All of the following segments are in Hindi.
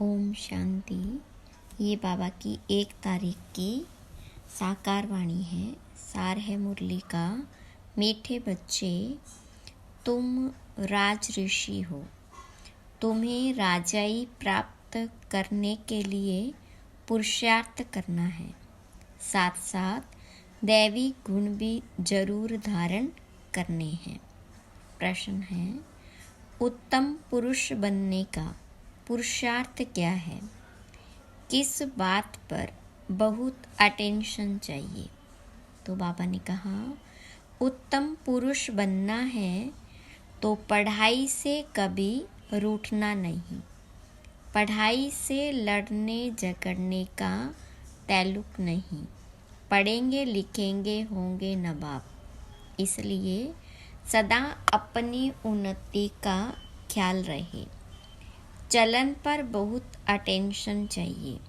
ओम शांति। ये बाबा की 1 तारीख की साकार वाणी है। सार है मुरली का। मीठे बच्चे, तुम राज ऋषि हो। तुम्हें राजाई प्राप्त करने के लिए पुरुषार्थ करना है। साथ साथ दैवी गुण भी जरूर धारण करने हैं। प्रश्न है, उत्तम पुरुष बनने का पुरुषार्थ क्या है? किस बात पर बहुत अटेंशन चाहिए? तो बाबा ने कहा, उत्तम पुरुष बनना है तो पढ़ाई से कभी रूठना नहीं। पढ़ाई से लड़ने झगड़ने का ताल्लुक नहीं। पढ़ेंगे लिखेंगे होंगे नवाब। इसलिए सदा अपनी उन्नति का ख्याल रहे। चलन पर बहुत अटेंशन चाहिए।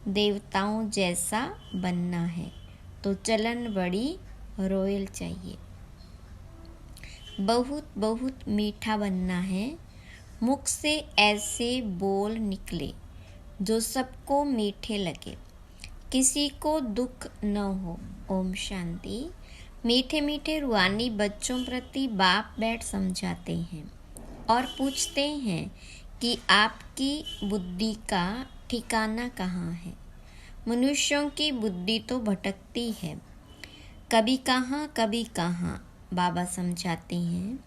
देवताओं जैसा बनना है तो चलन बड़ी रॉयल चाहिए। बहुत बहुत मीठा बनना है। मुख से ऐसे बोल निकले जो सबको मीठे लगे, किसी को दुख न हो। ओम शांति। मीठे मीठे रूहानी बच्चों प्रति बाप बैठ समझाते हैं और पूछते हैं कि आपकी बुद्धि का ठिकाना कहाँ है। मनुष्यों की बुद्धि तो भटकती है, कभी कहाँ। बाबा समझाते हैं,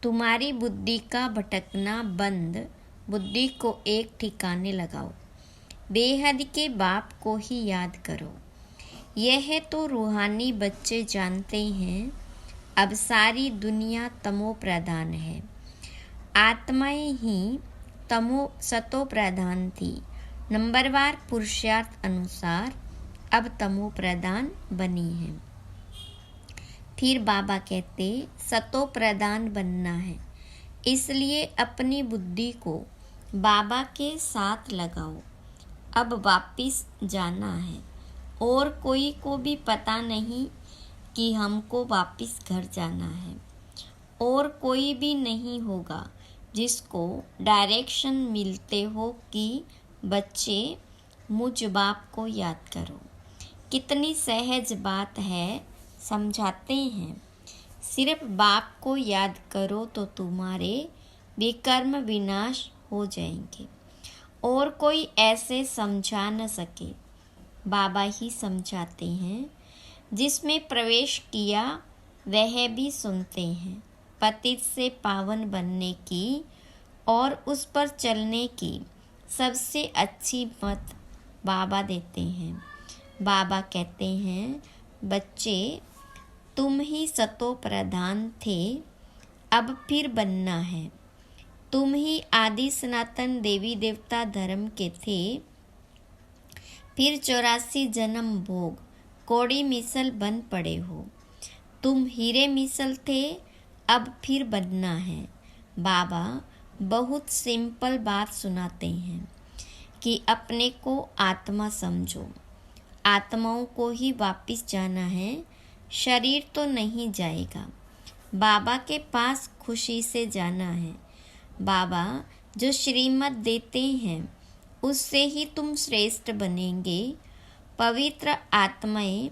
तुम्हारी बुद्धि का भटकना बंद, बुद्धि को एक ठिकाने लगाओ। बेहद के बाप को ही याद करो। यह तो रूहानी बच्चे जानते हैं। अब सारी दुनिया तमो प्रधान है। आत्माएं ही सतो प्रधान थी। नंबरवार पुरुषार्थ अनुसार अब तमो प्रधान बनी है। फिर बाबा कहते, सतो प्रधान बनना है, इसलिए अपनी बुद्धि को बाबा के साथ लगाओ। अब वापिस जाना है और कोई को भी पता नहीं कि हमको वापिस घर जाना है। और कोई भी नहीं होगा जिसको डायरेक्शन मिलते हो कि बच्चे मुझ बाप को याद करो। कितनी सहज बात है। समझाते हैं, सिर्फ बाप को याद करो तो तुम्हारे विकर्म विनाश हो जाएंगे और कोई ऐसे समझा न सके। बाबा ही समझाते हैं। जिसमें प्रवेश किया वह भी सुनते हैं। पतित से पावन बनने की और उस पर चलने की सबसे अच्छी मत बाबा देते हैं। बाबा कहते हैं, बच्चे तुम ही सतो प्रधान थे, अब फिर बनना है। तुम ही आदि सनातन देवी देवता धर्म के थे। फिर 84 जन्म भोग कौड़ी मिसल बन पड़े हो। तुम हीरे मिसल थे, अब फिर बनना है। बाबा बहुत सिंपल बात सुनाते हैं कि अपने को आत्मा समझो। आत्माओं को ही वापिस जाना है, शरीर तो नहीं जाएगा। बाबा के पास खुशी से जाना है। बाबा जो श्रीमत देते हैं उससे ही तुम श्रेष्ठ बनेंगे। पवित्र आत्माएं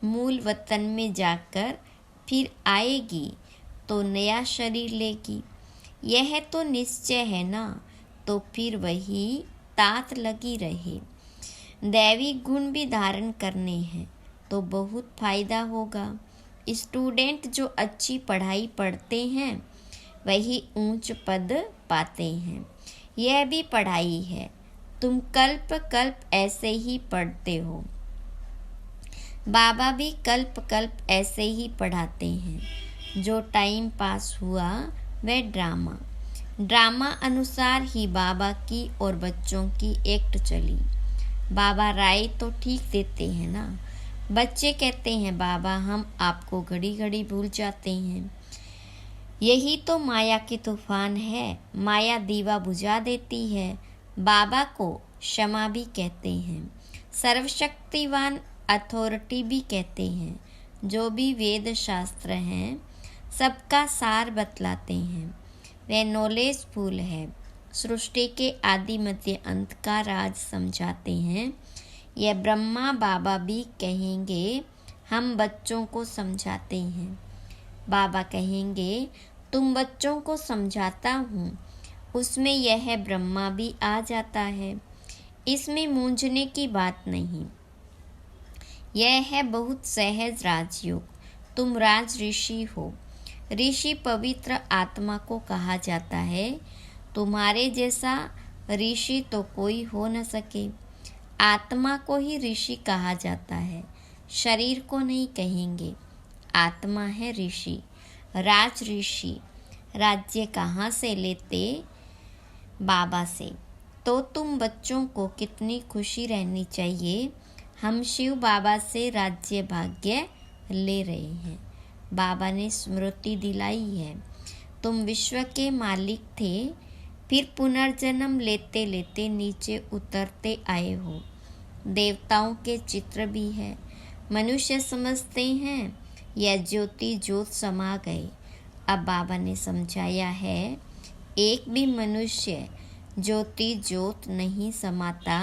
मूल वतन में जाकर फिर आएगी तो नया शरीर लेगी। यह तो निश्चय है ना, तो फिर वही तात लगी रहे। दैवी गुण भी धारण करने हैं तो बहुत फायदा होगा। स्टूडेंट जो अच्छी पढ़ाई पढ़ते हैं वही ऊंच पद पाते हैं। यह भी पढ़ाई है। तुम कल्प कल्प ऐसे ही पढ़ते हो। बाबा भी कल्प कल्प ऐसे ही पढ़ाते हैं। जो टाइम पास हुआ वह ड्रामा अनुसार ही बाबा की और बच्चों की एक्ट चली। बाबा राय तो ठीक देते हैं ना। बच्चे कहते हैं, बाबा हम आपको घड़ी घड़ी भूल जाते हैं। यही तो माया के तूफान है। माया दीवा बुझा देती है। बाबा को क्षमा भी कहते हैं। सर्वशक्तिवान अथॉरिटी भी कहते हैं। जो भी वेद शास्त्र हैं सबका सार बतलाते हैं। वह नॉलेजफुल है। सृष्टि के आदि मध्य अंत का राज समझाते हैं। यह ब्रह्मा बाबा भी कहेंगे हम बच्चों को समझाते हैं। बाबा कहेंगे तुम बच्चों को समझाता हूँ, उसमें यह ब्रह्मा भी आ जाता है। इसमें मूंझने की बात नहीं। यह है बहुत सहज राजयोग। तुम राज ऋषि हो। ऋषि पवित्र आत्मा को कहा जाता है। तुम्हारे जैसा ऋषि तो कोई हो न सके। आत्मा को ही ऋषि कहा जाता है, शरीर को नहीं कहेंगे। आत्मा है ऋषि, राज ऋषि। राज्य कहाँ से लेते? बाबा से। तो तुम बच्चों को कितनी खुशी रहनी चाहिए। हम शिव बाबा से राज्य भाग्य ले रहे हैं। बाबा ने स्मृति दिलाई है, तुम विश्व के मालिक थे, फिर पुनर्जन्म लेते लेते नीचे उतरते आए हो। देवताओं के चित्र भी है। मनुष्य समझते हैं यह ज्योति ज्योत समा गए। अब बाबा ने समझाया है एक भी मनुष्य ज्योति ज्योत नहीं समाता।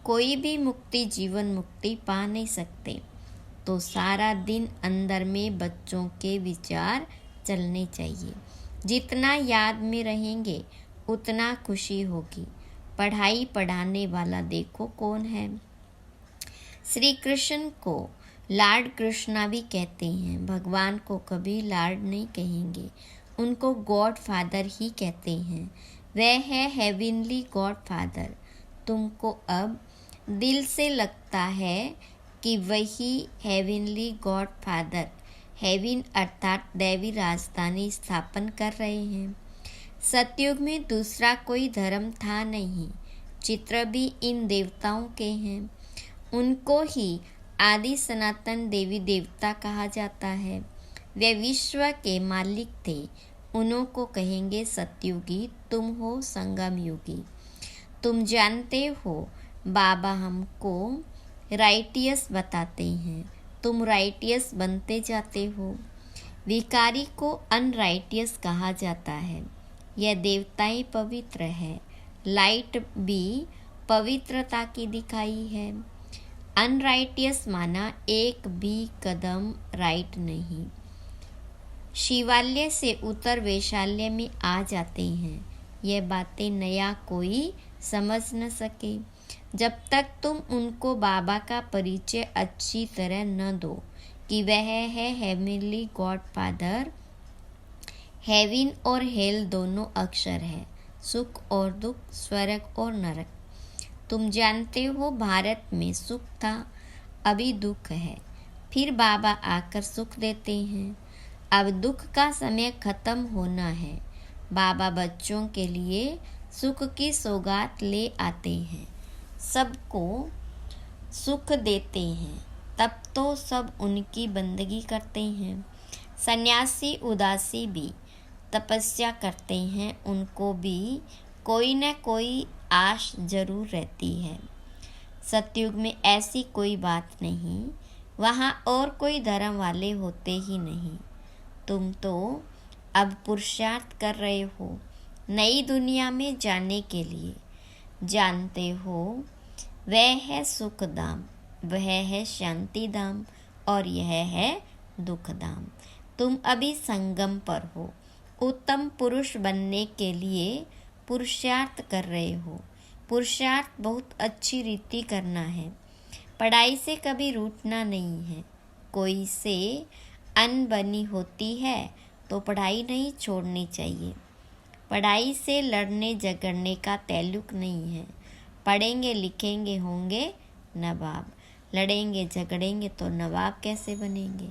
कोई भी मुक्ति जीवन मुक्ति पा नहीं सकते। तो सारा दिन अंदर में बच्चों के विचार चलने चाहिए। जितना याद में रहेंगे उतना खुशी होगी। पढ़ाई पढ़ाने वाला देखो कौन है। श्री कृष्ण को लॉर्ड कृष्णा भी कहते हैं। भगवान को कभी लॉर्ड नहीं कहेंगे, उनको गॉड फादर ही कहते हैं। वह है हेवनली गॉड फादर। तुमको अब दिल से लगता है कि वही हेवनली गॉड फादर हेवन अर्थात दैवी राजधानी स्थापन कर रहे हैं। सतयुग में दूसरा कोई धर्म था नहीं। चित्र भी इन देवताओं के हैं। उनको ही आदि सनातन देवी देवता कहा जाता है। वे विश्व के मालिक थे। उन्हों को कहेंगे सतयुगी। तुम हो संगम युगी। तुम जानते हो बाबा हमको राइटियस बताते हैं। तुम राइटियस बनते जाते हो। विकारी को अनराइटियस कहा जाता है। यह देवताएं पवित्र है। लाइट भी पवित्रता की दिखाई है। अनराइटियस माना एक भी कदम राइट नहीं। शिवालय से उतर वैशाल्य में आ जाते हैं। यह बातें नया कोई समझ न सके जब तक तुम उनको बाबा का परिचय अच्छी तरह न दो कि वह है हेवनली गॉड फादर। हेवन और हेल दोनों अक्षर है, सुख और दुख, स्वर्ग और नरक। तुम जानते हो भारत में सुख था, अभी दुख है। फिर बाबा आकर सुख देते हैं। अब दुख का समय खत्म होना है। बाबा बच्चों के लिए सुख की सौगात ले आते हैं, सबको सुख देते हैं। तब तो सब उनकी बंदगी करते हैं। सन्यासी उदासी भी तपस्या करते हैं। उनको भी कोई न कोई आश जरूर रहती है। सतयुग में ऐसी कोई बात नहीं। वहाँ और कोई धर्म वाले होते ही नहीं। तुम तो अब पुरुषार्थ कर रहे हो नई दुनिया में जाने के लिए। जानते हो वह है सुख धाम, वह है शांति धाम और यह है दुख धाम। तुम अभी संगम पर हो। उत्तम पुरुष बनने के लिए पुरुषार्थ कर रहे हो। पुरुषार्थ बहुत अच्छी रीति करना है। पढ़ाई से कभी रूठना नहीं है। कोई से अनबनी होती है तो पढ़ाई नहीं छोड़नी चाहिए। पढ़ाई से लड़ने झगड़ने का ताल्लुक नहीं है। पढ़ेंगे लिखेंगे होंगे नवाब। लड़ेंगे झगड़ेंगे तो नवाब कैसे बनेंगे।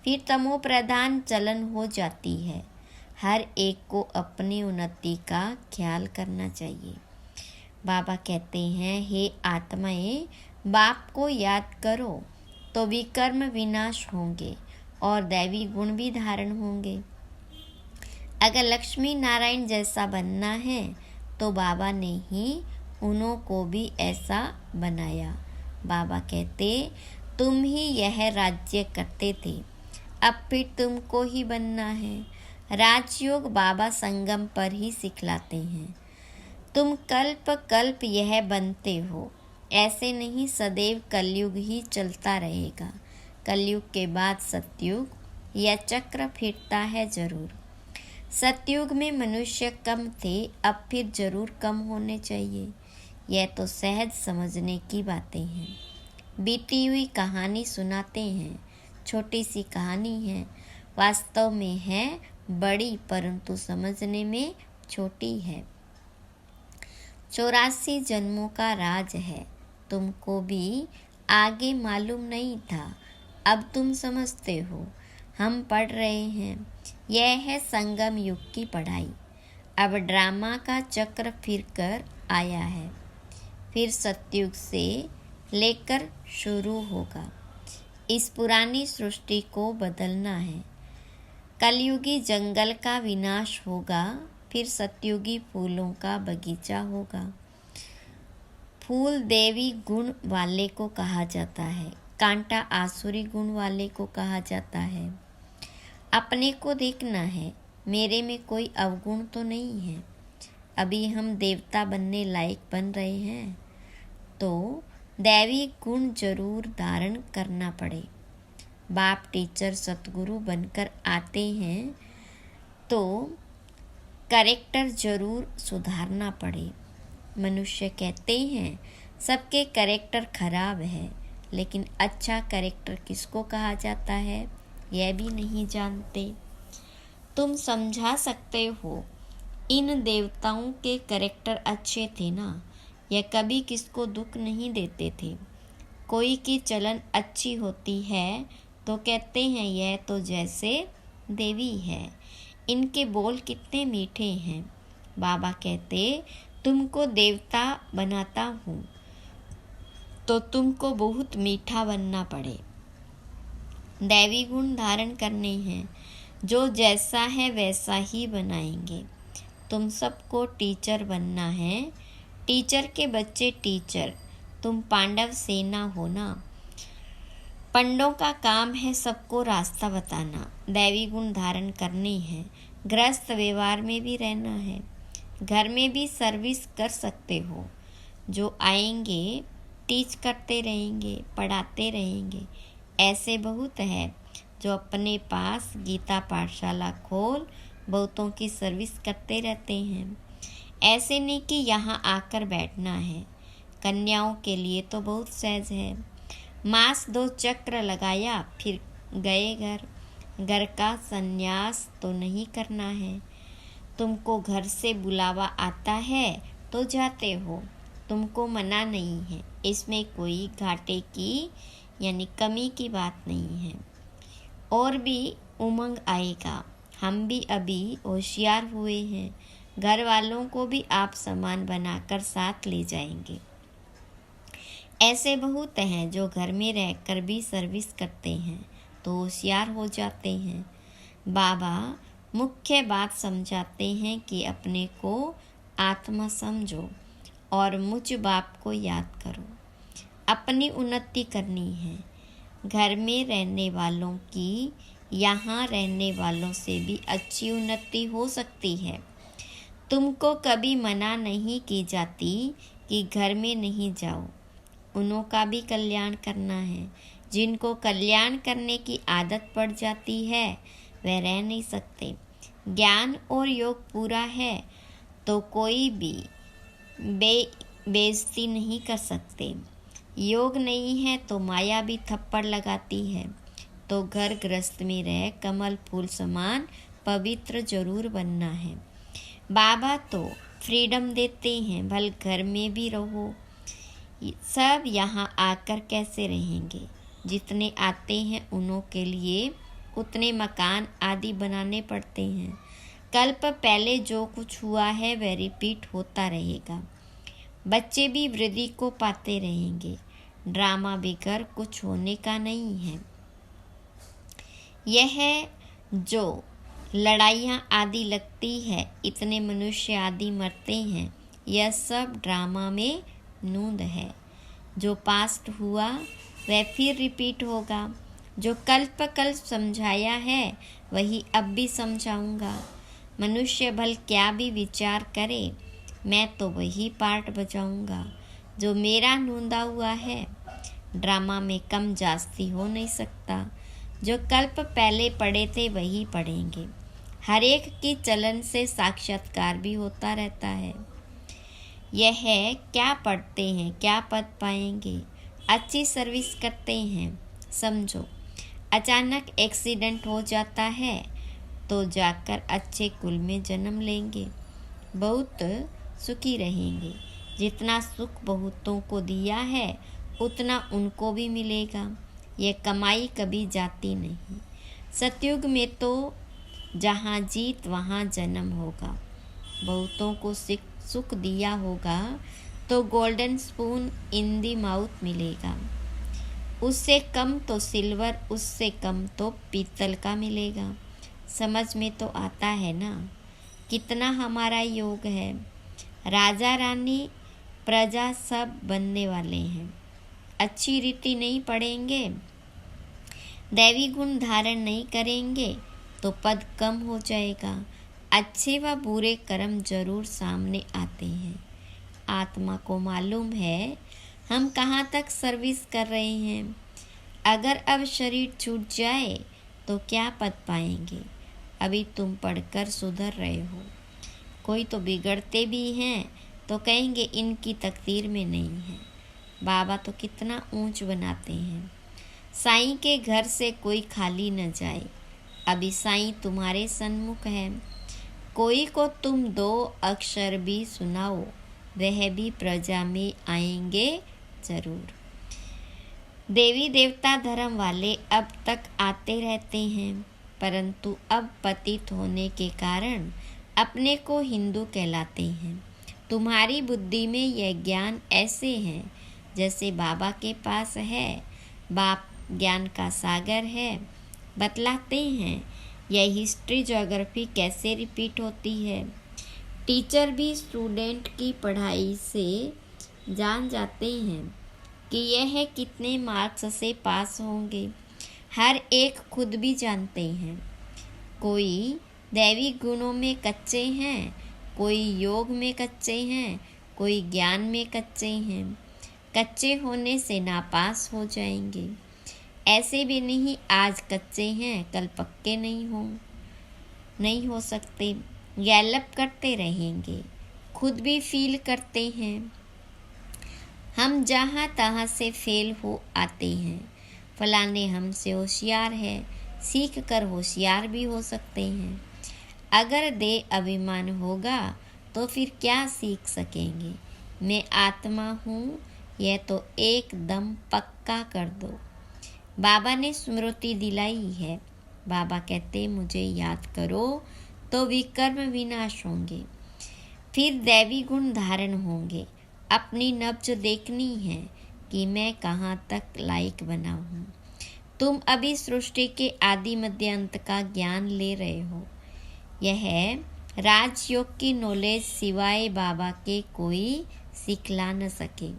फिर तमो प्रधान चलन हो जाती है। हर एक को अपनी उन्नति का ख्याल करना चाहिए। बाबा कहते हैं हे आत्माएं, बाप को याद करो तो विकर्म विनाश होंगे और दैवी गुण भी धारण होंगे। अगर लक्ष्मी नारायण जैसा बनना है तो बाबा ने ही उन्हों को भी ऐसा बनाया। बाबा कहते तुम ही यह राज्य करते थे, अब फिर तुमको ही बनना है। राजयोग बाबा संगम पर ही सिखलाते हैं। तुम कल्प कल्प यह बनते हो, ऐसे नहीं सदैव कलयुग ही चलता रहेगा। कलयुग के बाद सतयुग, यह चक्र फिरता है जरूर। सतयुग में मनुष्य कम थे, अब फिर जरूर कम होने चाहिए। यह तो सहज समझने की बातें हैं। बीती हुई कहानी सुनाते हैं, छोटी सी कहानी है, वास्तव में है बड़ी, परंतु समझने में छोटी है। 84 जन्मों का राज है, तुमको भी आगे मालूम नहीं था, अब तुम समझते हो। हम पढ़ रहे हैं, यह है संगम युग की पढ़ाई। अब ड्रामा का चक्र फिर कर आया है, फिर सतयुग से लेकर शुरू होगा। इस पुरानी सृष्टि को बदलना है। कलयुगी जंगल का विनाश होगा, फिर सतयुगी फूलों का बगीचा होगा। फूल देवी गुण वाले को कहा जाता है, कांटा आसुरी गुण वाले को कहा जाता है। अपने को देखना है, मेरे में कोई अवगुण तो नहीं है। अभी हम देवता बनने लायक बन रहे हैं, तो दैवी गुण जरूर धारण करना पड़े। बाप टीचर सतगुरु बनकर आते हैं तो कैरेक्टर जरूर सुधारना पड़े। मनुष्य कहते हैं सबके कैरेक्टर खराब है, लेकिन अच्छा कैरेक्टर किसको कहा जाता है यह भी नहीं जानते। तुम समझा सकते हो, इन देवताओं के कैरेक्टर अच्छे थे ना, यह कभी किसको दुख नहीं देते थे। कोई की चलन अच्छी होती है तो कहते हैं यह तो जैसे देवी है, इनके बोल कितने मीठे हैं। बाबा कहते तुमको देवता बनाता हूँ तो तुमको बहुत मीठा बनना पड़े। दैवी गुण धारण करने हैं, जो जैसा है वैसा ही बनाएंगे। तुम सबको टीचर बनना है, टीचर के बच्चे टीचर, तुम पांडव सेना हो ना। पंडों का काम है सबको रास्ता बताना, दैवी गुण धारण करने हैं। गृहस्थ व्यवहार में भी रहना है, घर में भी सर्विस कर सकते हो। जो आएंगे टीच करते रहेंगे, पढ़ाते रहेंगे। ऐसे बहुत है जो अपने पास गीता पाठशाला खोल बहुतों की सर्विस करते रहते हैं। ऐसे नहीं कि यहाँ आकर बैठना है। कन्याओं के लिए तो बहुत सहज है, मास 2 चक्र लगाया फिर गए घर। घर का संन्यास तो नहीं करना है। तुमको घर से बुलावा आता है तो जाते हो, तुमको मना नहीं है। इसमें कोई घाटे की यानी कमी की बात नहीं है। और भी उमंग आएगा। हम भी अभी होशियार हुए हैं, घर वालों को भी आप समान बनाकर साथ ले जाएंगे। ऐसे बहुत हैं जो घर में रहकर भी सर्विस करते हैं तो होशियार हो जाते हैं। बाबा मुख्य बात समझाते हैं कि अपने को आत्मा समझो और मुझ बाप को याद करो। अपनी उन्नति करनी है। घर में रहने वालों की यहाँ रहने वालों से भी अच्छी उन्नति हो सकती है। तुमको कभी मना नहीं की जाती कि घर में नहीं जाओ, उन्हों का भी कल्याण करना है। जिनको कल्याण करने की आदत पड़ जाती है वे रह नहीं सकते। ज्ञान और योग पूरा है तो कोई भी बेइज्जती नहीं कर सकते। योग नहीं है तो माया भी थप्पड़ लगाती है। तो घर गृहस्थ में रह कमल फूल समान पवित्र जरूर बनना है। बाबा तो फ्रीडम देते हैं, भल घर में भी रहो। सब यहाँ आकर कैसे रहेंगे? जितने आते हैं उन्हों के लिए उतने मकान आदि बनाने पड़ते हैं। कल्प पहले जो कुछ हुआ है वह रिपीट होता रहेगा। बच्चे भी वृद्धि को पाते रहेंगे। ड्रामा बिगर कुछ होने का नहीं है। यह जो लड़ाइयाँ आदि लगती है, इतने मनुष्य आदि मरते हैं, यह सब ड्रामा में नूंद है। जो पास्ट हुआ वह फिर रिपीट होगा। जो कल्प कल्प समझाया है वही अब भी समझाऊंगा। मनुष्य भल क्या भी विचार करे, मैं तो वही पार्ट बजाऊंगा जो मेरा नूंदा हुआ है। ड्रामा में कम जास्ती हो नहीं सकता। जो कल्प पहले पढ़े थे वही पढ़ेंगे। हर एक की चलन से साक्षात्कार भी होता रहता है। यह है क्या पढ़ते हैं, क्या पद पाएंगे, अच्छी सर्विस करते हैं। समझो, अचानक एक्सीडेंट हो जाता है तो जाकर अच्छे कुल में जन्म लेंगे, बहुत सुखी रहेंगे। जितना सुख बहुतों को दिया है उतना उनको भी मिलेगा। यह कमाई कभी जाती नहीं। सतयुग में तो जहाँ जीत वहाँ जन्म होगा। बहुतों को सुख दिया होगा तो golden spoon in the mouth मिलेगा। उससे कम तो सिल्वर, उससे कम तो पीतल का मिलेगा। समझ में तो आता है ना कितना हमारा योग है। राजा रानी प्रजा सब बनने वाले हैं। अच्छी रीति नहीं पढ़ेंगे, दैवी गुण धारण नहीं करेंगे तो पद कम हो जाएगा। अच्छे व बुरे कर्म जरूर सामने आते हैं। आत्मा को मालूम है हम कहाँ तक सर्विस कर रहे हैं। अगर अब शरीर छूट जाए तो क्या पद पाएंगे। अभी तुम पढ़कर सुधर रहे हो। कोई तो बिगड़ते भी हैं तो कहेंगे इनकी तकदीर में नहीं है। बाबा तो कितना ऊंच बनाते हैं। साईं के घर से कोई खाली न जाए। अभी साईं तुम्हारे सन्मुख है। कोई को तुम 2 अक्षर भी सुनाओ, वह भी प्रजा में आएंगे जरूर। देवी देवता धर्म वाले अब तक आते रहते हैं, परंतु अब पतित होने के कारण अपने को हिंदू कहलाते हैं। तुम्हारी बुद्धि में यह ज्ञान ऐसे है जैसे बाबा के पास है। बाप ज्ञान का सागर है। बतलाते हैं यह हिस्ट्री ज्योग्राफी कैसे रिपीट होती है। टीचर भी स्टूडेंट की पढ़ाई से जान जाते हैं कि यह कितने मार्क्स से पास होंगे। हर एक खुद भी जानते हैं। कोई दैवी गुणों में कच्चे हैं, कोई योग में कच्चे हैं, कोई ज्ञान में कच्चे हैं। कच्चे होने से नापास हो जाएंगे। ऐसे भी नहीं आज कच्चे हैं कल पक्के नहीं हो सकते। गैलप करते रहेंगे। खुद भी फील करते हैं हम जहाँ तहाँ से फेल हो आते हैं। फलाने हमसे होशियार है, सीख कर होशियार भी हो सकते हैं। अगर दे अभिमान होगा तो फिर क्या सीख सकेंगे। मैं आत्मा हूँ यह तो एकदम पक्का कर दो। बाबा ने स्मृति दिलाई है। बाबा कहते मुझे याद करो तो विकर्म विनाश होंगे, फिर दैवी गुण धारण होंगे। अपनी नब्ज देखनी है कि मैं कहाँ तक लायक बना हूँ। तुम अभी सृष्टि के आदि मध्य अंत का ज्ञान ले रहे हो। यह राजयोग की नॉलेज सिवाय बाबा के कोई सिखला न सके।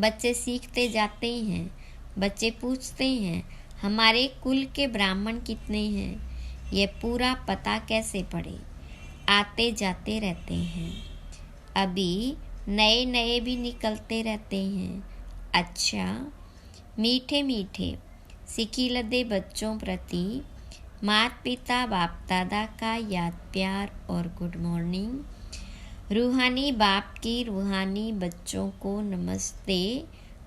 बच्चे सीखते जाते हैं। बच्चे पूछते हैं हमारे कुल के ब्राह्मण कितने हैं। यह पूरा पता कैसे पड़े। आते जाते रहते हैं। अभी नए नए भी निकलते रहते हैं। अच्छा, मीठे मीठे सिखी लदे बच्चों प्रति माता पिता बाप दादा का याद प्यार और गुड मॉर्निंग। रूहानी बाप की रूहानी बच्चों को नमस्ते।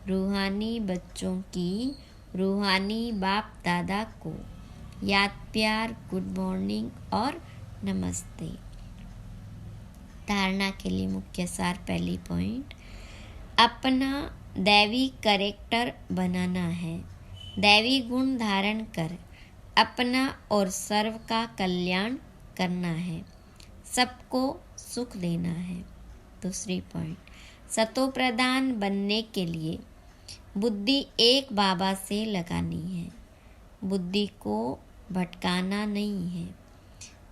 रूहानी बच्चों की रूहानी बाप दादा को याद प्यार गुड मॉर्निंग और नमस्ते। धारणा के लिए मुख्य सार। पहली पॉइंट, अपना दैवी कैरेक्टर बनाना है। दैवी गुण धारण कर अपना और सर्व का कल्याण करना है। सबको सुख देना है। दूसरी पॉइंट, सतो प्रधान बनने के लिए बुद्धि एक बाबा से लगानी है। बुद्धि को भटकाना नहीं है।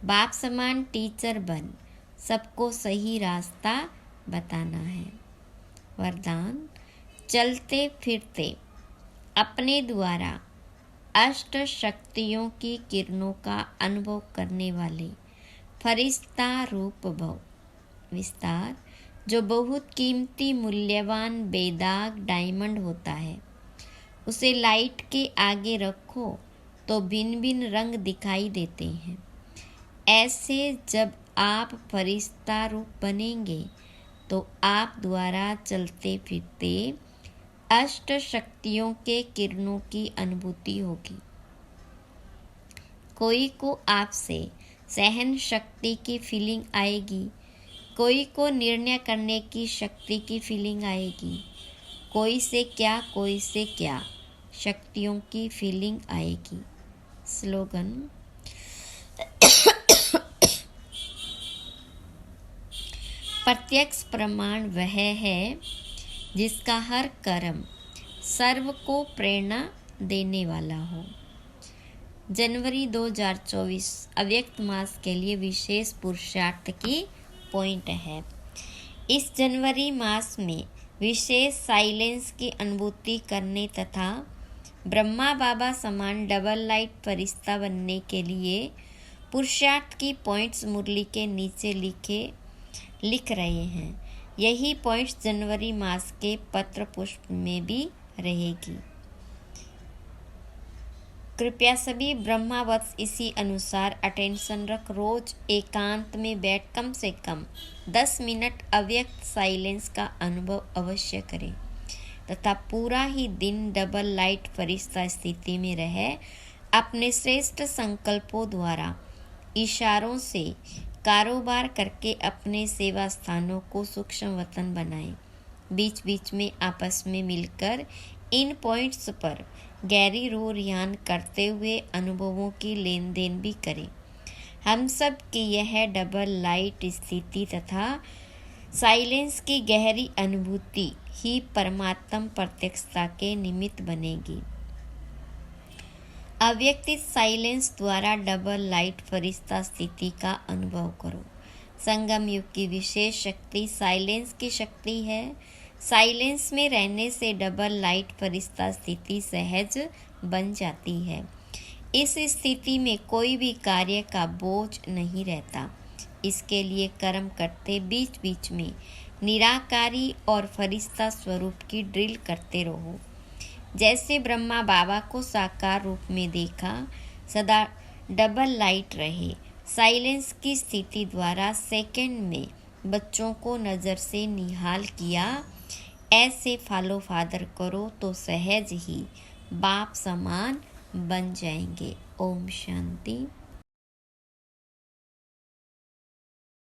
बाप समान टीचर बन सबको सही रास्ता बताना है। वरदान, चलते फिरते अपने द्वारा अष्ट शक्तियों की किरणों का अनुभव करने वाले फरिश्ता रूप भव। विस्तार जो बहुत कीमती मूल्यवान बेदाग डायमंड होता है। उसे लाइट के आगे रखो तो भिन्न भिन्न रंग दिखाई देते हैं। ऐसे जब आप फरिश्ता रूप बनेंगे तो आप द्वारा चलते फिरते अष्ट शक्तियों के किरणों की अनुभूति होगी। कोई को आपसे सहन शक्ति की फीलिंग आएगी, कोई को निर्णय करने की शक्ति की फीलिंग आएगी, कोई से क्या शक्तियों की फीलिंग आएगी। स्लोगन। प्रत्यक्ष प्रमाण वह है जिसका हर कर्म सर्व को प्रेरणा देने वाला हो। जनवरी 2024 अव्यक्त मास के लिए विशेष पुरुषार्थ की पॉइंट है। इस जनवरी मास में विशेष साइलेंस की अनुभूति करने तथा ब्रह्मा बाबा समान डबल लाइट फरिश्ता बनने के लिए पुरुषार्थ की पॉइंट्स मुरली के नीचे लिख रहे हैं। यही पॉइंट्स जनवरी मास के पत्र पुष्प में भी रहेगी। कृपया सभी ब्रह्मावत्स इसी अनुसार अटेंशन रख रोज एकांत में बैठ कम से कम 10 मिनट अव्यक्त साइलेंस का अनुभव अवश्य करें तथा पूरा ही दिन डबल लाइट फरिश्ता स्थिति में रहे अपने श्रेष्ठ संकल्पों द्वारा इशारों से कारोबार करके अपने सेवा स्थानों को सूक्ष्म वतन बनाएं। बीच बीच में आपस में मिलकर इन पॉइंट्स पर गहरी रूह रियान करते हुए अनुभवों की लेन देन भी करें। हम सब की यह डबल लाइट स्थिति तथा साइलेंस की गहरी अनुभूति ही परमात्म प्रत्यक्षता के निमित्त बनेगी। अव्यक्तित साइलेंस द्वारा डबल लाइट फरिश्ता स्थिति का अनुभव करो। संगम युग की विशेष शक्ति साइलेंस की शक्ति है। साइलेंस में रहने से डबल लाइट फरिश्ता स्थिति सहज बन जाती है। इस स्थिति में कोई भी कार्य का बोझ नहीं रहता। इसके लिए कर्म करते बीच बीच में निराकारी और फरिश्ता स्वरूप की ड्रिल करते रहो। जैसे ब्रह्मा बाबा को साकार रूप में देखा, सदा डबल लाइट रहे। साइलेंस की स्थिति द्वारा सेकंड में बच्चों को नज़र से निहाल किया। ऐसे फॉलो फादर करो तो सहज ही बाप समान बन जाएंगे। ओम शांति।